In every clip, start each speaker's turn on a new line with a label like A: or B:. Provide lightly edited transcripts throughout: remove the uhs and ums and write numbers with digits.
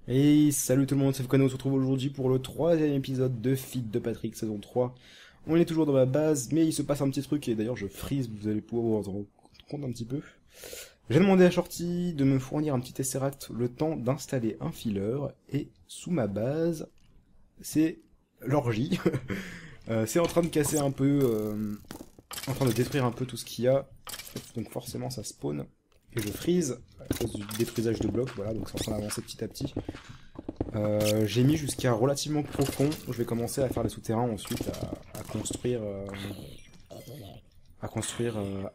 A: Et salut tout le monde, c'est Fukano, on se retrouve aujourd'hui pour le troisième épisode de Feed de Patrick, saison 3. On est toujours dans ma base, mais il se passe un petit truc, et d'ailleurs je freeze, vous allez pouvoir vous en rendre compte un petit peu. J'ai demandé à Shorty de me fournir un petit Tesseract, le temps d'installer un filler, et sous ma base, c'est l'orgie. C'est en train de casser un peu, en train de détruire un peu tout ce qu'il y a, donc forcément ça spawn. Et je freeze à cause du détruisage de blocs, voilà, donc c'est en train d'avancer petit à petit. J'ai mis jusqu'à relativement profond. Je vais commencer à faire les souterrains ensuite, à construire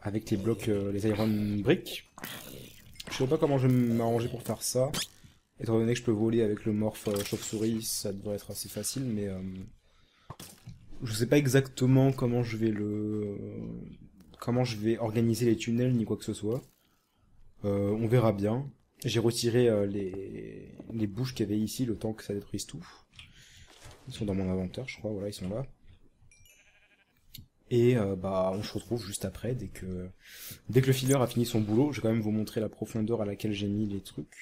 A: avec les blocs, les iron bricks. Je sais pas comment je vais m'arranger pour faire ça. Étant donné que je peux voler avec le morph chauve-souris, ça devrait être assez facile, mais je sais pas exactement comment je vais organiser les tunnels ni quoi que ce soit. On verra bien. J'ai retiré les bouches qu'il y avait ici le temps que ça détruise tout. Ils sont dans mon inventaire, je crois, voilà, ils sont là. Et bah, on se retrouve juste après, dès que le filler a fini son boulot. Je vais quand même vous montrer la profondeur à laquelle j'ai mis les trucs.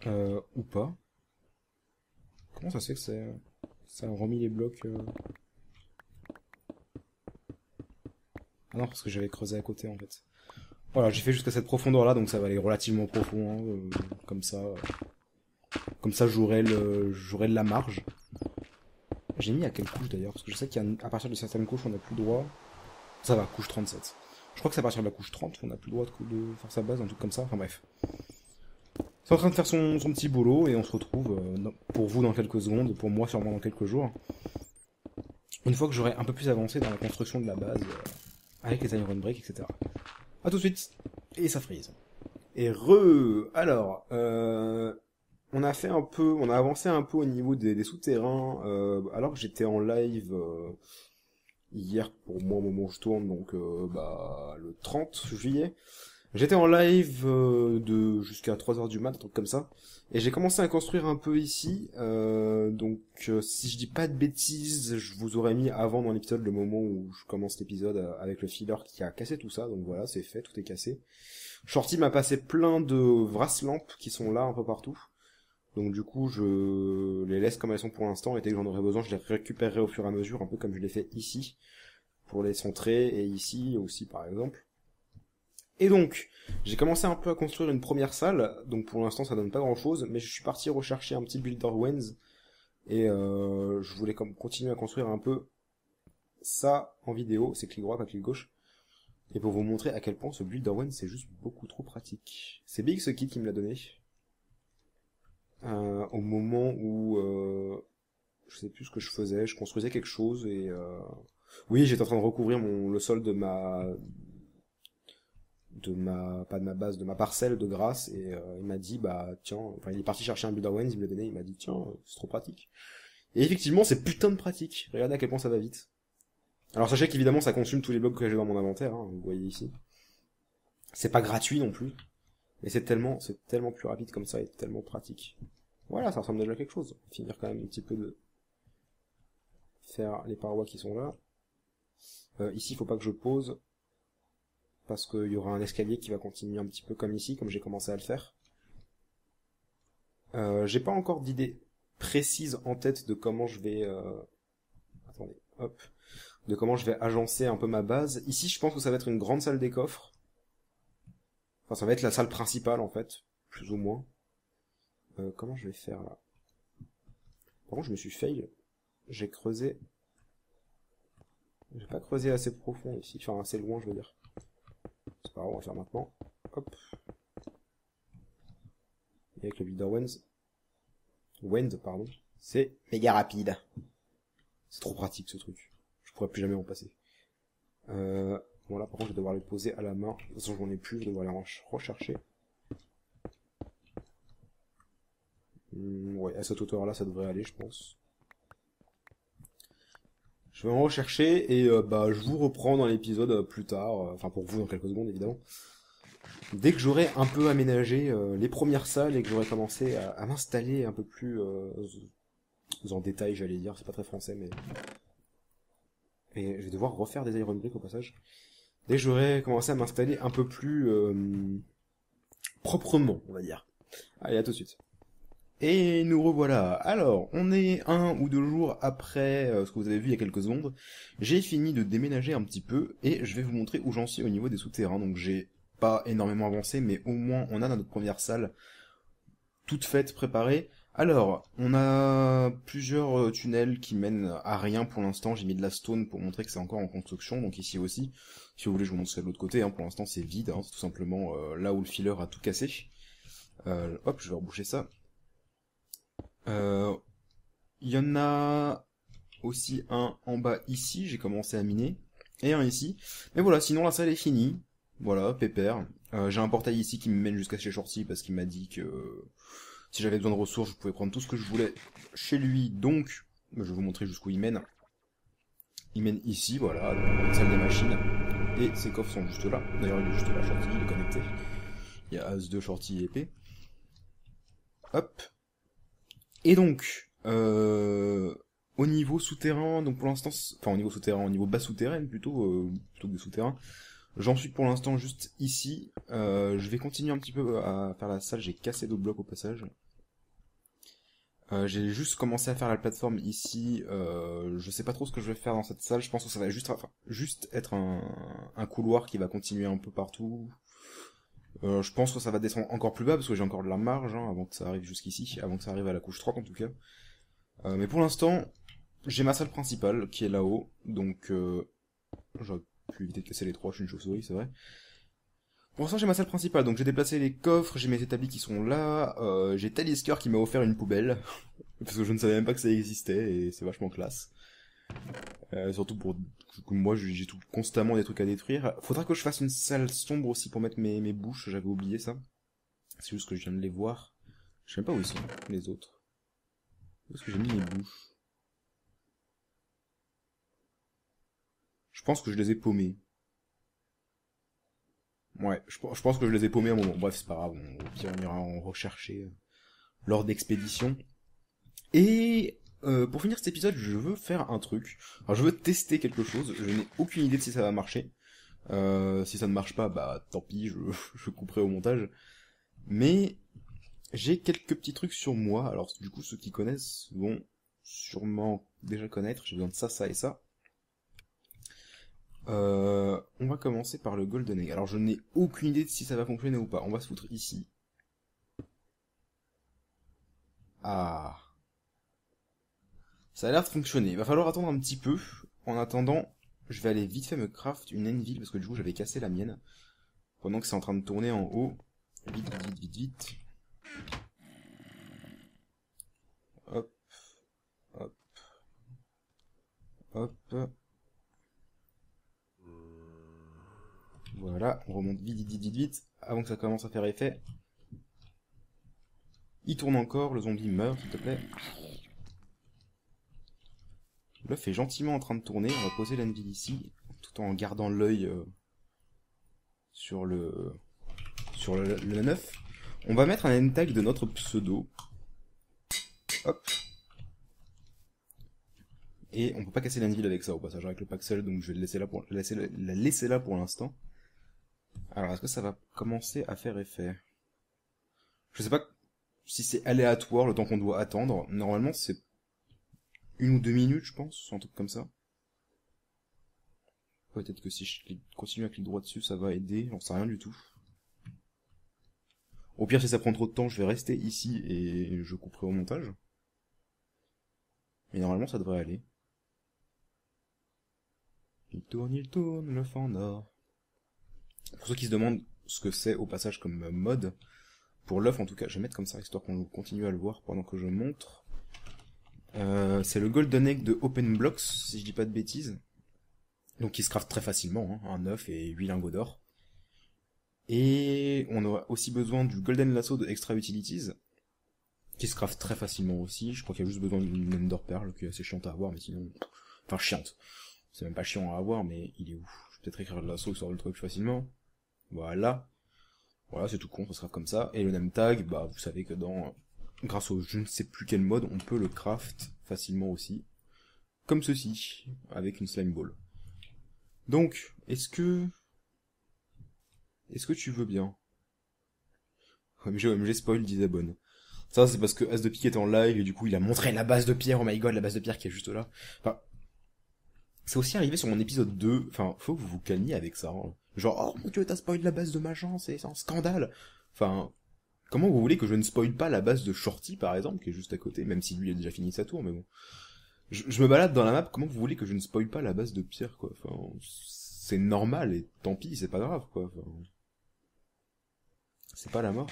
A: Ou pas. Comment ça se fait que ça a remis les blocs Ah non, parce que j'avais creusé à côté, en fait. Voilà, j'ai fait jusqu'à cette profondeur-là, donc ça va aller relativement profond, hein, comme ça. Comme ça, j'aurai de la marge. J'ai mis à quelle couche d'ailleurs? Parce que je sais qu'à partir de certaines couches, on n'a plus le droit. Ça va, couche 37. Je crois que c'est à partir de la couche 30 qu'on n'a plus le droit de faire sa base, un truc comme ça. Enfin bref. C'est en train de faire son petit boulot et on se retrouve pour vous dans quelques secondes, pour moi sûrement dans quelques jours. Une fois que j'aurai un peu plus avancé dans la construction de la base, avec les iron break, etc. A tout de suite. Et ça freeze. Et alors, on a avancé un peu au niveau des souterrains, alors que j'étais en live hier pour moi au moment où je tourne, donc bah le 30 juillet. J'étais en live de jusqu'à 3 heures du mat, un truc comme ça. Et j'ai commencé à construire un peu ici. Donc si je dis pas de bêtises, je vous aurais mis avant dans l'épisode le moment où je commence l'épisode avec le filler qui a cassé tout ça. Donc voilà, c'est fait, tout est cassé. Shorty m'a passé plein de vrasses lampes qui sont là un peu partout. Donc du coup, je les laisse comme elles sont pour l'instant, et dès que j'en aurai besoin, je les récupérerai au fur et à mesure, un peu comme je l'ai fait ici, pour les centrer, et ici aussi par exemple. Et donc, j'ai commencé un peu à construire une première salle, donc pour l'instant ça donne pas grand chose, mais je suis parti rechercher un petit builder Wens, et je voulais continuer à construire un peu ça en vidéo, c'est clic droit, pas clic gauche, et pour vous montrer à quel point ce builder Wens c'est juste beaucoup trop pratique. C'est Big ce kit qui me l'a donné, au moment où je sais plus ce que je faisais, je construisais quelque chose et oui, j'étais en train de recouvrir le sol pas de ma base, de ma parcelle de grâce, et il m'a dit bah tiens, enfin il est parti chercher un Builder Wens, il me l'a donné, il m'a dit tiens, c'est trop pratique. Et effectivement, c'est putain de pratique. Regardez à quel point ça va vite. Alors sachez qu'évidemment ça consomme tous les blocs que j'ai dans mon inventaire, hein, vous voyez ici. C'est pas gratuit non plus, mais c'est tellement plus rapide comme ça et tellement pratique. Voilà, ça ressemble déjà à quelque chose. Finir quand même un petit peu de faire les parois qui sont là. Ici, il faut pas que je pose, parce qu'il y aura un escalier qui va continuer un petit peu comme ici, comme j'ai commencé à le faire. J'ai pas encore d'idée précise en tête de comment je vais... Attendez, hop. De comment je vais agencer un peu ma base. Ici, je pense que ça va être une grande salle des coffres. Enfin, ça va être la salle principale, en fait. Plus ou moins. Comment je vais faire, là? Par contre, je me suis fail. J'ai creusé... J'ai pas creusé assez profond ici. Enfin, assez loin, je veux dire. C'est pas grave, on va faire maintenant. Hop. Et avec le builder Wend, pardon. C'est méga rapide. C'est trop pratique ce truc. Je pourrais plus jamais en passer. Bon là par contre je vais devoir les poser à la main. De toute façon j'en ai plus, je vais devoir les rechercher. Ouais, à cette hauteur là ça devrait aller je pense. Je vais en rechercher et bah je vous reprends dans l'épisode plus tard. Enfin pour vous dans quelques secondes évidemment. Dès que j'aurai un peu aménagé les premières salles et que j'aurai commencé à m'installer un peu plus en détail j'allais dire, c'est pas très français mais... Et je vais devoir refaire des iron bricks au passage. Dès que j'aurai commencé à m'installer un peu plus proprement, on va dire. Allez, à tout de suite. Et nous revoilà. Alors, on est 1 ou 2 jours après ce que vous avez vu il y a quelques secondes. J'ai fini de déménager un petit peu et je vais vous montrer où j'en suis au niveau des souterrains. Donc j'ai pas énormément avancé, mais au moins on a notre première salle toute faite, préparée. Alors, on a plusieurs tunnels qui mènent à rien pour l'instant. J'ai mis de la stone pour montrer que c'est encore en construction, donc ici aussi. Si vous voulez, je vous montre de l'autre côté. Hein. Pour l'instant, c'est vide. Hein. C'est tout simplement là où le filler a tout cassé. Hop, je vais reboucher ça. Il y en a aussi un en bas ici, j'ai commencé à miner, et un ici. Mais voilà, sinon la salle est finie. Voilà, pépère. J'ai un portail ici qui me mène jusqu'à chez Shorty parce qu'il m'a dit que si j'avais besoin de ressources, je pouvais prendre tout ce que je voulais chez lui. Donc, je vais vous montrer jusqu'où il mène. Il mène ici, voilà, dans la salle des machines. Et ses coffres sont juste là. D'ailleurs, il est juste là, Shorty, il est connecté. Il y a As2, Shorty et épée. Hop. Et donc, au niveau souterrain, donc pour l'instant, enfin au niveau souterrain, au niveau bas souterrain plutôt que des souterrains, j'en suis pour l'instant juste ici. Je vais continuer un petit peu à faire la salle, j'ai cassé 2 blocs au passage. J'ai juste commencé à faire la plateforme ici, je sais pas trop ce que je vais faire dans cette salle, je pense que ça va juste être un couloir qui va continuer un peu partout. Je pense que ça va descendre encore plus bas parce que j'ai encore de la marge hein, avant que ça arrive jusqu'ici, avant que ça arrive à la couche 30 en tout cas. Mais pour l'instant, j'ai ma salle principale qui est là-haut, donc j'aurais pu éviter de casser les 3, je suis une chauve-souris, c'est vrai. Pour l'instant, j'ai ma salle principale, donc j'ai déplacé les coffres, j'ai mes établis qui sont là, j'ai Talisker qui m'a offert une poubelle, parce que je ne savais même pas que ça existait, et c'est vachement classe. Surtout pour que moi, j'ai constamment des trucs à détruire. Faudra que je fasse une salle sombre aussi pour mettre mes bouches, j'avais oublié ça. C'est juste que je viens de les voir. Je sais même pas où ils sont, les autres. Où est-ce que j'ai mis mes bouches? Je pense que je les ai paumés. Ouais, je pense que je les ai paumés à un moment. Bref, c'est pas grave, au pire on ira en rechercher lors d'expéditions. Et pour finir cet épisode, je veux faire un truc. Alors je veux tester quelque chose, je n'ai aucune idée de si ça va marcher. Si ça ne marche pas, bah tant pis, je couperai au montage. Mais j'ai quelques petits trucs sur moi, alors du coup ceux qui connaissent vont sûrement déjà connaître, j'ai besoin de ça, ça et ça. On va commencer par le Golden Egg. Alors je n'ai aucune idée de si ça va fonctionner ou pas. On va se foutre ici. Ah. Ça a l'air de fonctionner. Il va falloir attendre un petit peu. En attendant, je vais aller vite fait me craft une Anvil parce que du coup j'avais cassé la mienne. Pendant que c'est en train de tourner en haut. Vite, vite, vite, vite. Hop. Hop. Hop. Voilà, on remonte vite, vite, vite, vite, vite, avant que ça commence à faire effet. Il tourne encore, le zombie meurt, s'il te plaît. L'œuf est gentiment en train de tourner, on va poser l'anvil ici, tout en gardant l'œil sur le neuf. On va mettre un end tag de notre pseudo. Hop. Et on peut pas casser l'anvil avec ça au passage, avec le paxel, donc je vais le laisser là la laisser là pour l'instant. Alors, est-ce que ça va commencer à faire effet? Je sais pas si c'est aléatoire le temps qu'on doit attendre. Normalement, c'est 1 ou 2 minutes, je pense, un truc comme ça. Peut-être que si je continue à cliquer droit dessus, ça va aider, j'en sais rien du tout. Au pire, si ça prend trop de temps, je vais rester ici et je couperai au montage. Mais normalement, ça devrait aller. Il tourne, le fan d'or. Pour ceux qui se demandent ce que c'est au passage comme mode, pour l'œuf en tout cas, je vais mettre comme ça, histoire qu'on continue à le voir pendant que je montre. C'est le Golden Egg de Open Blocks, si je dis pas de bêtises. Donc il se craft très facilement, hein, un œuf et 8 lingots d'or. Et on aura aussi besoin du Golden Lasso de Extra Utilities, qui se craft très facilement aussi. Je crois qu'il y a juste besoin d'une Ender Pearl, qui est assez chiante à avoir, mais sinon... Enfin, chiante. C'est même pas chiant à avoir, mais il est où? Je vais peut-être écrire le lasso, histoire de le trouver plus facilement. Voilà. Voilà, c'est tout con, ça sera comme ça. Et le name tag, bah, vous savez que grâce au je ne sais plus quel mode, on peut le craft facilement aussi. Comme ceci, avec une slime ball. Donc, est-ce que tu veux bien? OMG spoil 10 abonnes. Ça, c'est parce que As de Pique était en live et du coup, il a montré la base de pierre. Oh my god, la base de pierre qui est juste là. Enfin, c'est aussi arrivé sur mon épisode 2. Enfin, faut que vous vous calmiez avec ça. Hein. Genre, oh mon dieu, t'as spoil la base de machin, c'est un scandale. Enfin, comment vous voulez que je ne spoil pas la base de Shorty, par exemple, qui est juste à côté, même si lui a déjà fini sa tour, mais bon. Je me balade dans la map, comment vous voulez que je ne spoil pas la base de pierre, quoi. Enfin, c'est normal, et tant pis, c'est pas grave, quoi. Enfin, c'est pas la mort.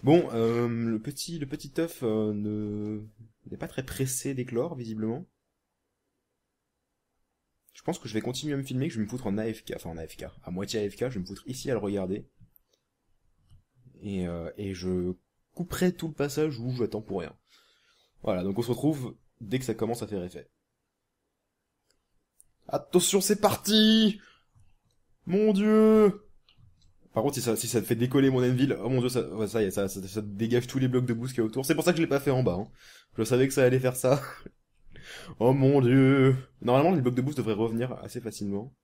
A: Bon, le petit œuf n'est pas très pressé d'éclore, visiblement. Je pense que je vais continuer à me filmer, que je vais me foutre en AFK, enfin en AFK, à moitié AFK, je vais me foutre ici à le regarder. Et je couperai tout le passage où j'attends pour rien. Voilà, donc on se retrouve dès que ça commence à faire effet. Attention, c'est parti! Mon dieu! Par contre, si ça te fait décoller mon Envil, oh mon dieu, ça y est, ça dégage tous les blocs de boost qu'il y a autour. C'est pour ça que je l'ai pas fait en bas. Hein. Je savais que ça allait faire ça. Oh mon dieu! Normalement, les blocs de boost devraient revenir assez facilement.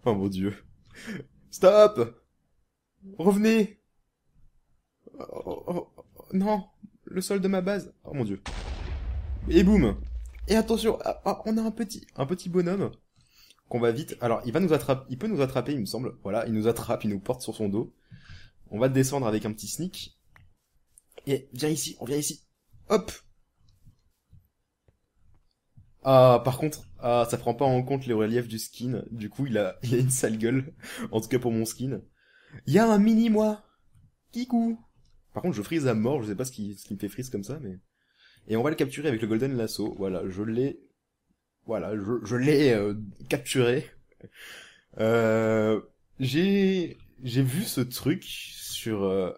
A: Oh mon dieu. Stop! Revenez! Non! Le sol de ma base. Oh mon dieu. Et boum! Et attention, on a un petit bonhomme qu'on va vite. Alors, il peut nous attraper, il me semble. Voilà, il nous attrape, il nous porte sur son dos. On va descendre avec un petit sneak. Et viens ici, on vient ici. Hop! Ah, par contre, ça prend pas en compte les reliefs du skin. Du coup, il a une sale gueule. En tout cas pour mon skin. Il y a un mini moi. Kikou. Par contre, je freeze à mort. Je sais pas ce qui me fait freeze comme ça, mais. Et on va le capturer avec le golden lasso. Voilà, je l'ai. Voilà, je l'ai capturé. Euh, j'ai vu ce truc sur.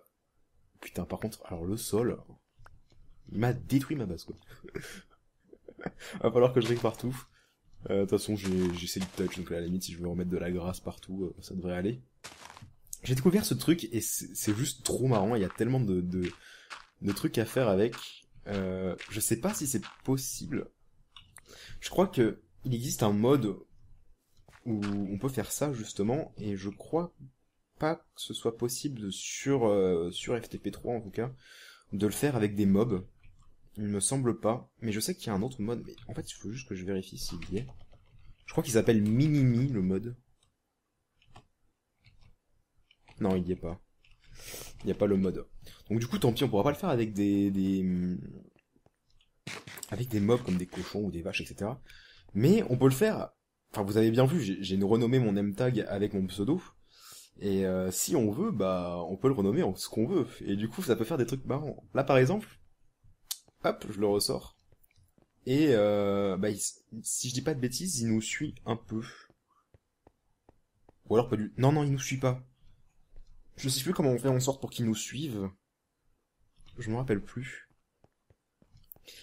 A: Putain, par contre, alors le sol, il m'a détruit ma base quoi. Va falloir que je règle partout. De toute façon, j'ai essayé de touch, donc à la limite, si je veux remettre de la grâce partout, ça devrait aller. J'ai découvert ce truc et c'est juste trop marrant. Il y a tellement de trucs à faire avec. Je sais pas si c'est possible. Je crois que il existe un mode où on peut faire ça justement, et je crois pas que ce soit possible sur FTP3 en tout cas, de le faire avec des mobs. Il me semble pas, mais je sais qu'il y a un autre mode, mais en fait il faut juste que je vérifie s'il y est. Je crois qu'il s'appelle Minimi le mode. Non, il y est pas. Il y a pas le mode. Donc du coup tant pis, on pourra pas le faire avec avec des mobs comme des cochons ou des vaches, etc. Mais on peut le faire. Enfin, vous avez bien vu, j'ai renommé mon M-tag avec mon pseudo. Et si on veut, bah, on peut le renommer en ce qu'on veut. Et du coup, ça peut faire des trucs marrants. Là, par exemple, hop, je le ressors. Et bah, si je dis pas de bêtises, il nous suit un peu. Ou alors pas du... Non, non, il nous suit pas. Je sais plus comment on fait en sorte pour qu'il nous suive. Je me rappelle plus.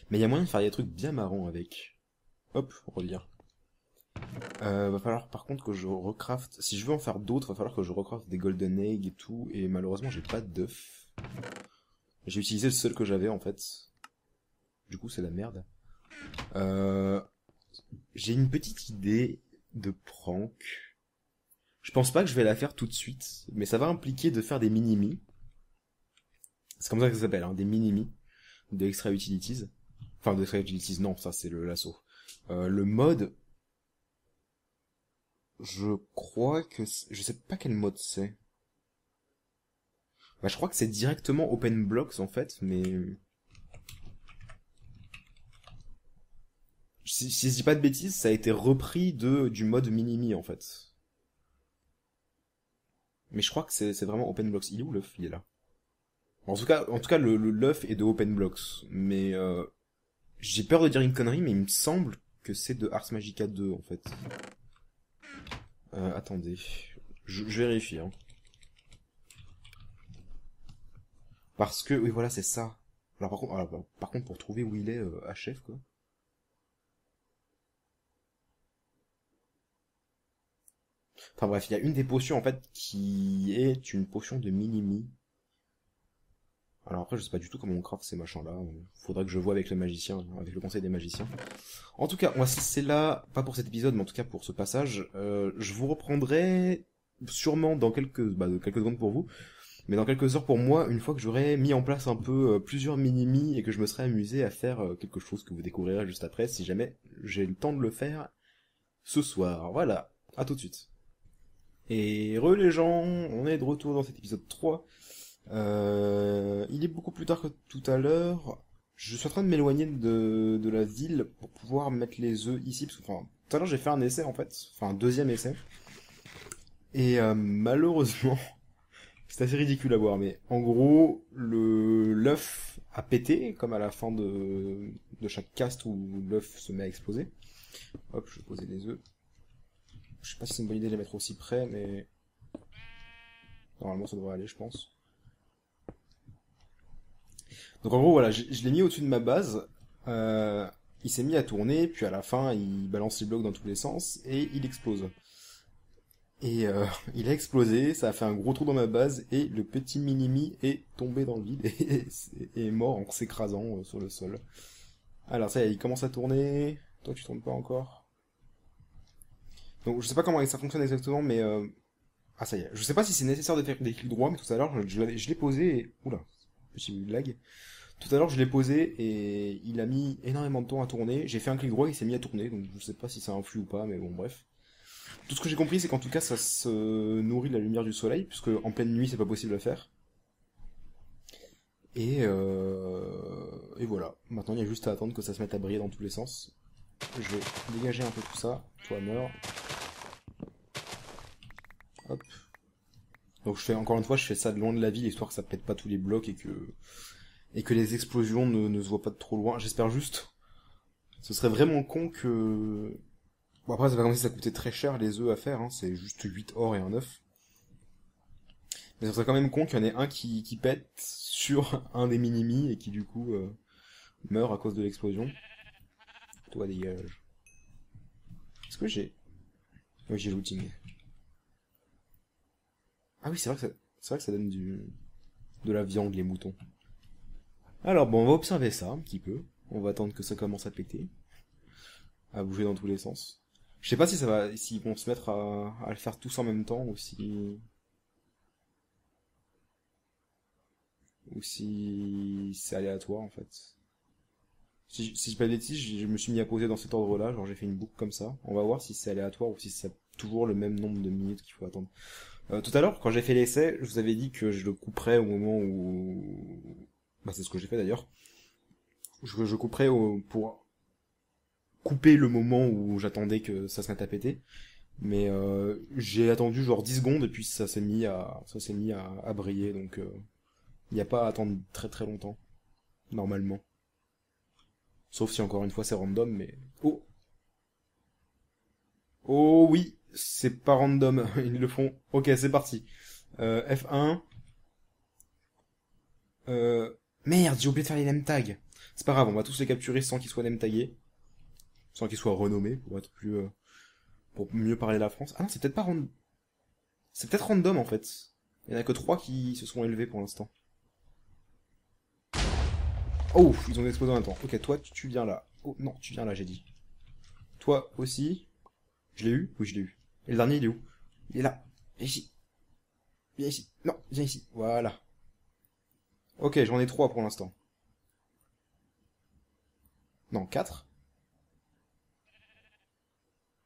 A: Mais il y a moyen de faire des trucs bien marrants avec. Hop, on revient. Va falloir par contre que je recraft. Si je veux en faire d'autres, va falloir que je recraft des golden eggs et tout. Et malheureusement, j'ai pas d'œufs. J'ai utilisé le seul que j'avais en fait. Du coup, c'est la merde. J'ai une petite idée de prank. Je pense pas que je vais la faire tout de suite, mais ça va impliquer de faire des mini-mi. C'est comme ça que ça s'appelle, hein, des mini-mi. Des extra utilities. Enfin, des extra utilities, non, ça c'est le lasso. Le mode, je crois que... Je sais pas quel mode c'est. Bah, je crois que c'est directement Open Blocks en fait, mais... Si je dis pas de bêtises, ça a été repris du mode Minimi en fait. Mais je crois que c'est vraiment Open Blocks. Il est où l'œuf? Il est là. En tout cas, l'œuf est de Open Blocks. Mais j'ai peur de dire une connerie, mais il me semble que c'est de Ars Magica 2 en fait. Attendez, je vérifie. Hein. Parce que oui, voilà, c'est ça. Alors par contre, pour trouver où il est, HF quoi. Enfin bref, il y a une des potions en fait qui est une potion de Minimi. Alors après, je sais pas du tout comment on craft ces machins-là. Faudrait que je vois avec le magicien, avec le conseil des magiciens. En tout cas, on va se laisser là, pas pour cet épisode, mais en tout cas pour ce passage. Je vous reprendrai sûrement dans quelques secondes pour vous, mais dans quelques heures pour moi, une fois que j'aurai mis en place un peu plusieurs mini-mi et que je me serai amusé à faire quelque chose que vous découvrirez juste après, si jamais j'ai le temps de le faire ce soir. Voilà, à tout de suite. Et les gens, on est de retour dans cet épisode 3. Il est beaucoup plus tard que tout à l'heure. Je suis en train de m'éloigner de la ville pour pouvoir mettre les œufs ici. Parce que, enfin, tout à l'heure j'ai fait un essai en fait, enfin un deuxième essai. Et malheureusement, c'est assez ridicule à voir, mais en gros, l'œuf a pété, comme à la fin de chaque cast où l'œuf se met à exploser. Hop, je vais poser les œufs. Je sais pas si c'est une bonne idée de les mettre aussi près, mais normalement ça devrait aller, je pense. Donc en gros, voilà, je l'ai mis au-dessus de ma base. Il s'est mis à tourner, puis à la fin, il balance les blocs dans tous les sens et il explose. Et il a explosé, ça a fait un gros trou dans ma base et le petit Minimi est tombé dans le vide et est mort en s'écrasant sur le sol. Alors ça y est, il commence à tourner. Toi, tu tournes pas encore. Donc je sais pas comment ça fonctionne exactement, mais ah ça y est. Je sais pas si c'est nécessaire de faire des clics droits, mais tout à l'heure je l'ai posé et oula, petit lag. Tout à l'heure je l'ai posé et il a mis énormément de temps à tourner. J'ai fait un clic droit, il s'est mis à tourner, donc je sais pas si ça influe ou pas, mais bon bref. Tout ce que j'ai compris, c'est qu'en tout cas, ça se nourrit de la lumière du soleil, puisque en pleine nuit, c'est pas possible à faire. Et voilà. Maintenant, il y a juste à attendre que ça se mette à briller dans tous les sens. Je vais dégager un peu tout ça. Toi, meurs. Hop. Donc encore une fois, je fais ça de loin de la ville, histoire que ça pète pas tous les blocs et que les explosions ne se voient pas de trop loin. J'espère juste. Ce serait vraiment con que... Bon après, ça va comme si ça coûtait très cher les œufs à faire, hein. C'est juste 8 or et un œuf. Mais ça serait quand même con qu'il y en ait un qui pète sur un des mini-mi et qui du coup meurt à cause de l'explosion. Toi dégage. Est-ce que j'ai... Oui, j'ai looting. Ah oui, c'est vrai que ça donne de la viande, les moutons. Alors bon, on va observer ça un petit peu. On va attendre que ça commence à péter. À bouger dans tous les sens. Je sais pas si s'ils vont se mettre à le faire tous en même temps ou si c'est aléatoire en fait. Si je pas de bêtises, je me suis mis à poser dans cet ordre-là, genre j'ai fait une boucle comme ça. On va voir si c'est aléatoire ou si c'est toujours le même nombre de minutes qu'il faut attendre. Tout à l'heure, quand j'ai fait l'essai, je vous avais dit que je le couperais au moment où... Bah c'est ce que j'ai fait d'ailleurs. Je couperais pour couper le moment où j'attendais que ça se mette à péter. Mais j'ai attendu genre 10 secondes et puis ça s'est mis à briller, donc il n'y a pas à attendre très très longtemps, normalement. Sauf si encore une fois c'est random, mais... Oh! Oh oui! C'est pas random, ils le font. Ok, c'est parti. F1. Merde, j'ai oublié de faire les name tags. C'est pas grave, on va tous les capturer sans qu'ils soient name tagués. Sans qu'ils soient renommés, pour être plus... pour mieux parler la France. Ah non, c'est peut-être pas random. C'est peut-être random en fait. Il y en a que 3 qui se sont élevés pour l'instant. Oh, ils ont explosé en même temps. Ok, toi, tu viens là. Oh, non, tu viens là, j'ai dit. Toi aussi. Je l'ai eu? Oui, je l'ai eu. Et le dernier, il est où? Il est là. Viens ici. Viens ici. Non, viens ici. Voilà. Ok, j'en ai 3 pour l'instant. Non, 4.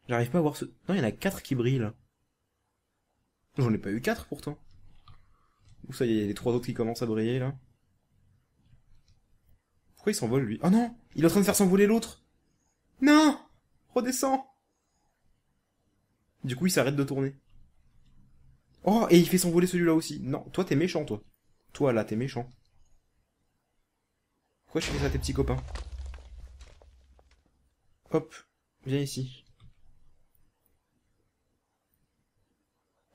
A: J'arrive pas à voir ce... Non, il y en a 4 qui brillent, là. J'en ai pas eu 4 pourtant. Où ça, il y a les 3 autres qui commencent à briller, là. Pourquoi il s'envole, lui? Oh non! Il est en train de faire s'envoler l'autre! Non! Redescends! Du coup, il s'arrête de tourner. Oh, et il fait s'envoler celui-là aussi. Non, toi, t'es méchant, toi. Toi, là, t'es méchant. Pourquoi tu fais ça à tes petits copains? Hop, viens ici.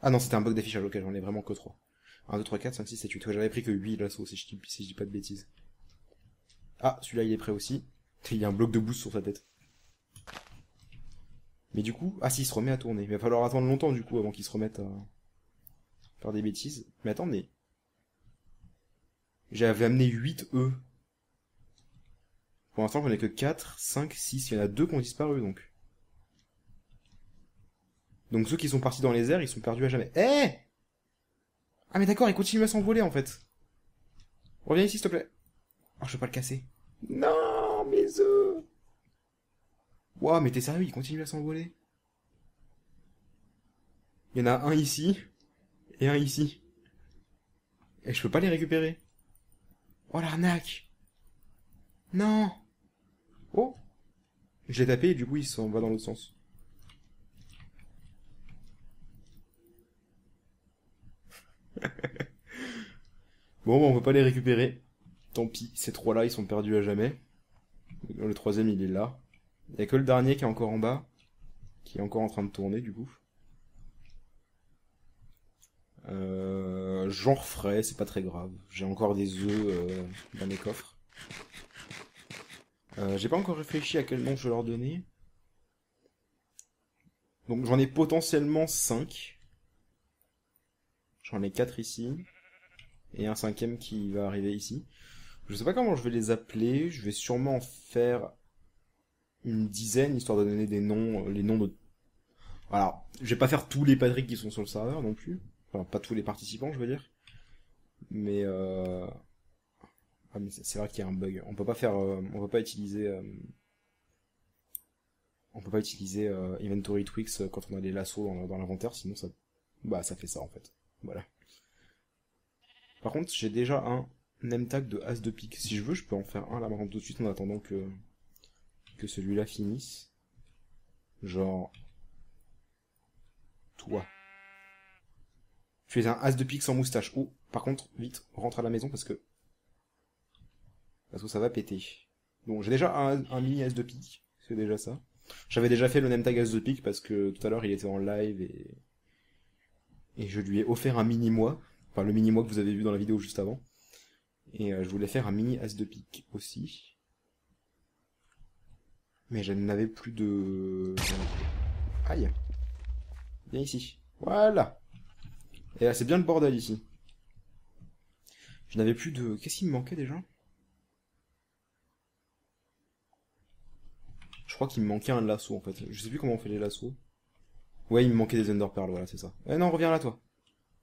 A: Ah non, c'était un bug d'affichage, ok, j'en ai vraiment que 3. 1, 2, 3, 4, 5, 6, 7, 8. Ouais, j'avais pris que 8 là, si je dis pas de bêtises. Ah, celui-là, il est prêt aussi. Il y a un bloc de boost sur sa tête. Mais du coup... Ah si, il se remet à tourner. Il va falloir attendre longtemps, du coup, avant qu'il se remette à faire des bêtises. Mais attendez. J'avais amené 8 œufs. Pour l'instant, j'en ai que 4, 5, 6. Il y en a 2 qui ont disparu, donc. Donc ceux qui sont partis dans les airs, ils sont perdus à jamais. Eh! Ah mais d'accord, ils continuent à s'envoler en fait. Reviens ici s'il te plaît. Oh, je vais pas le casser. Non, mes œufs. Ouah, mais t'es sérieux, ils continuent à s'envoler. Il y en a un ici et un ici. Et je peux pas les récupérer. Oh l'arnaque. Non. Oh. Je l'ai tapé et du coup il s'en va dans l'autre sens. Bon, bah, on peut pas les récupérer. Tant pis, ces trois-là, ils sont perdus à jamais. Le troisième, il est là. Il y a que le dernier qui est encore en bas, qui est encore en train de tourner, du coup. J'en referai, c'est pas très grave. J'ai encore des œufs dans mes coffres. J'ai pas encore réfléchi à quel nom je vais leur donner. Donc j'en ai potentiellement 5. J'en ai 4 ici. Et un cinquième qui va arriver ici. Je sais pas comment je vais les appeler. Je vais sûrement en faire une dizaine, histoire de donner des noms, les noms de... Alors, je vais pas faire tous les Patrick qui sont sur le serveur non plus. Enfin, pas tous les participants, je veux dire. Mais ah, mais c'est vrai qu'il y a un bug. On peut pas faire, on peut pas utiliser, Inventory Tweaks quand on a les lassos dans l'inventaire, sinon ça, bah ça fait ça en fait. Voilà. Par contre, j'ai déjà un name tag de as de pique. Si je veux, je peux en faire un là maintenant tout de suite en attendant que celui-là finisse. Genre toi. Tu es un as de pique sans moustache. Oh, par contre, vite, rentre à la maison parce que ça va péter. Bon, j'ai déjà un mini as de pique, c'est déjà ça. J'avais déjà fait le name tag as de pique parce que tout à l'heure il était en live et je lui ai offert un mini moi, enfin le mini moi que vous avez vu dans la vidéo juste avant. Et je voulais faire un mini as de pique aussi. Mais je n'avais plus de... Aïe. Viens ici. Voilà. Et là c'est bien le bordel ici. Je n'avais plus de... Qu'est-ce qui me manquait déjà? Je crois qu'il me manquait un lasso en fait. Je sais plus comment on fait les lassos. Ouais, il me manquait des Enderpearls, voilà, c'est ça. Eh non, reviens là toi.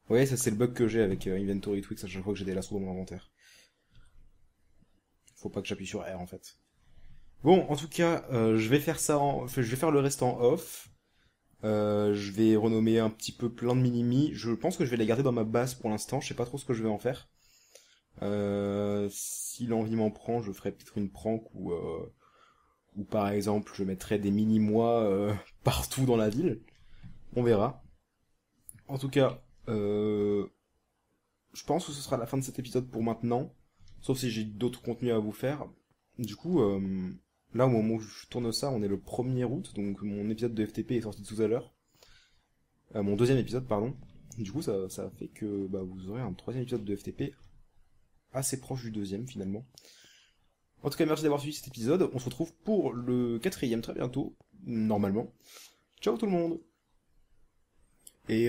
A: Ouais, ça c'est le bug que j'ai avec Inventory Tweaks à chaque fois que j'ai des lassos dans mon inventaire. Faut pas que j'appuie sur R en fait. Bon, en tout cas, je vais faire ça enfin, je vais faire le reste en off. Je vais renommer un petit peu plein de mini-mi. Je pense que je vais les garder dans ma base pour l'instant. Je sais pas trop ce que je vais en faire. Si l'envie m'en prend, je ferai peut-être une prank ou par exemple, je mettrai des mini-mois partout dans la ville. On verra. En tout cas, je pense que ce sera la fin de cet épisode pour maintenant. Sauf si j'ai d'autres contenus à vous faire. Du coup, là au moment où je tourne ça, on est le 1er août, donc mon épisode de FTP est sorti tout à l'heure. Mon deuxième épisode, pardon. Du coup, ça fait que bah, vous aurez un troisième épisode de FTP assez proche du deuxième finalement. En tout cas, merci d'avoir suivi cet épisode. On se retrouve pour le 4e très bientôt, normalement. Ciao tout le monde. Et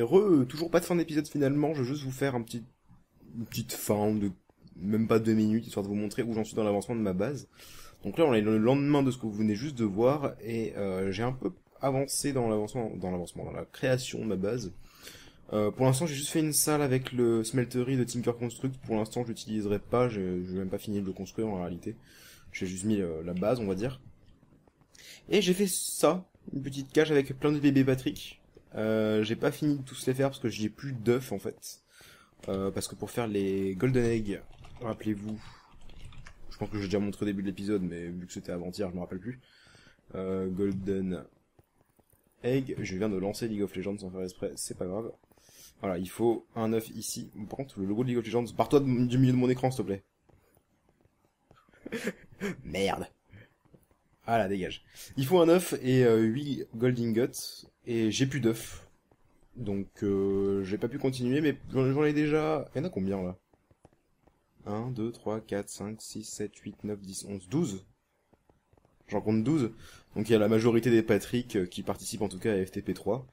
A: toujours pas de fin d'épisode finalement, je vais juste vous faire une petite fin de même pas 2 minutes, histoire de vous montrer où j'en suis dans l'avancement de ma base. Donc là, on est le lendemain de ce que vous venez juste de voir, et j'ai un peu avancé dans la création de ma base. Pour l'instant, j'ai juste fait une salle avec le smeltery de Tinker Construct. Pour l'instant, je l'utiliserai pas, je vais même pas fini de le construire en réalité. J'ai juste mis la base, on va dire. Et j'ai fait ça, une petite cage avec plein de bébés Patrick. J'ai pas fini de tous les faire parce que j'y ai plus d'œufs en fait. Parce que pour faire les Golden Egg, rappelez-vous, je pense que j'ai déjà montré au début de l'épisode, mais vu que c'était avant-hier, je me rappelle plus. Golden Egg, je viens de lancer League of Legends sans faire exprès, c'est pas grave. Voilà, il faut un œuf ici. Par contre, le logo de League of Legends, barre-toi du milieu de mon écran, s'il te plaît. Merde. Ah là, dégage. Il faut un œuf et 8 gold ingots, et j'ai plus d'œufs. Donc, j'ai pas pu continuer, mais j'en ai déjà... Il y en a combien, là? 1, 2, 3, 4, 5, 6, 7, 8, 9, 10, 11, 12. J'en compte 12. Donc il y a la majorité des Patrick qui participent en tout cas à FTP3.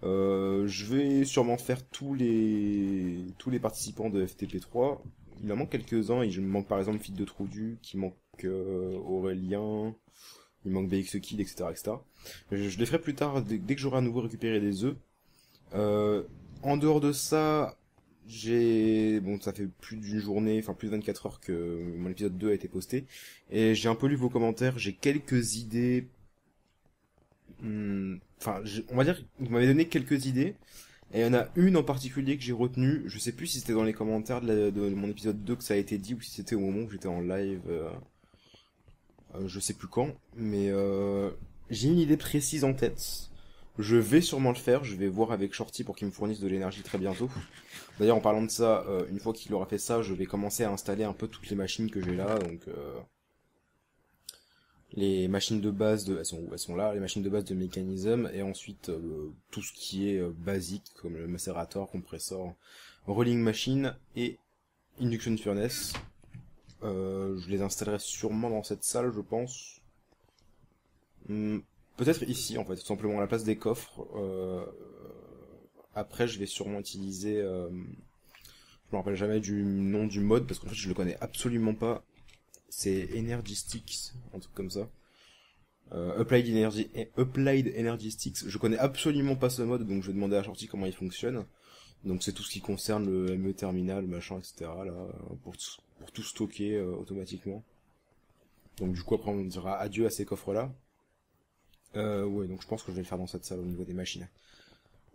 A: Je vais sûrement faire tous les participants de FTP3. Il en manque quelques-uns. Il me manque par exemple Fit de Troudu, qui manque Aurélien, il manque BX Kid, etc. etc. Je les ferai plus tard, dès que j'aurai à nouveau récupéré des œufs. Euh, En dehors de ça, bon, ça fait plus d'une journée, enfin plus de 24 heures que mon épisode 2 a été posté, et j'ai un peu lu vos commentaires, j'ai quelques idées, enfin, on va dire, vous m'avez donné quelques idées, et il y en a une en particulier que j'ai retenue, je sais plus si c'était dans les commentaires de mon épisode 2 que ça a été dit, ou si c'était au moment où j'étais en live, je sais plus quand, mais j'ai une idée précise en tête. Je vais sûrement le faire, je vais voir avec Shorty pour qu'il me fournisse de l'énergie très bientôt. D'ailleurs, en parlant de ça, une fois qu'il aura fait ça, je vais commencer à installer un peu toutes les machines que j'ai là, donc les machines de base elles sont là, les machines de base de mécanisme, et ensuite tout ce qui est basique, comme le macérateur, compresseur, rolling machine et induction furnace. Je les installerai sûrement dans cette salle, je pense. Peut-être ici, en fait, tout simplement à la place des coffres. Après, je vais sûrement utiliser... je me rappelle jamais du nom du mode, parce qu'en fait, je le connais absolument pas. C'est Energy Sticks, un truc comme ça. Applied Energy Sticks. Je connais absolument pas ce mode, donc je vais demander à Shorty comment il fonctionne. Donc c'est tout ce qui concerne le ME terminal, machin, etc. Là, pour tout stocker automatiquement. Donc du coup après on dira adieu à ces coffres-là. Ouais, donc je pense que je vais le faire dans cette salle au niveau des machines.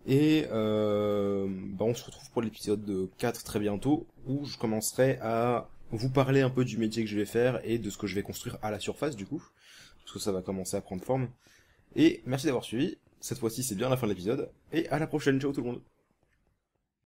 A: Et bah on se retrouve pour l'épisode 4 très bientôt, où je commencerai à vous parler un peu du métier que je vais faire et de ce que je vais construire à la surface du coup, parce que ça va commencer à prendre forme. Et merci d'avoir suivi, cette fois-ci c'est bien la fin de l'épisode, et à la prochaine, ciao tout le monde.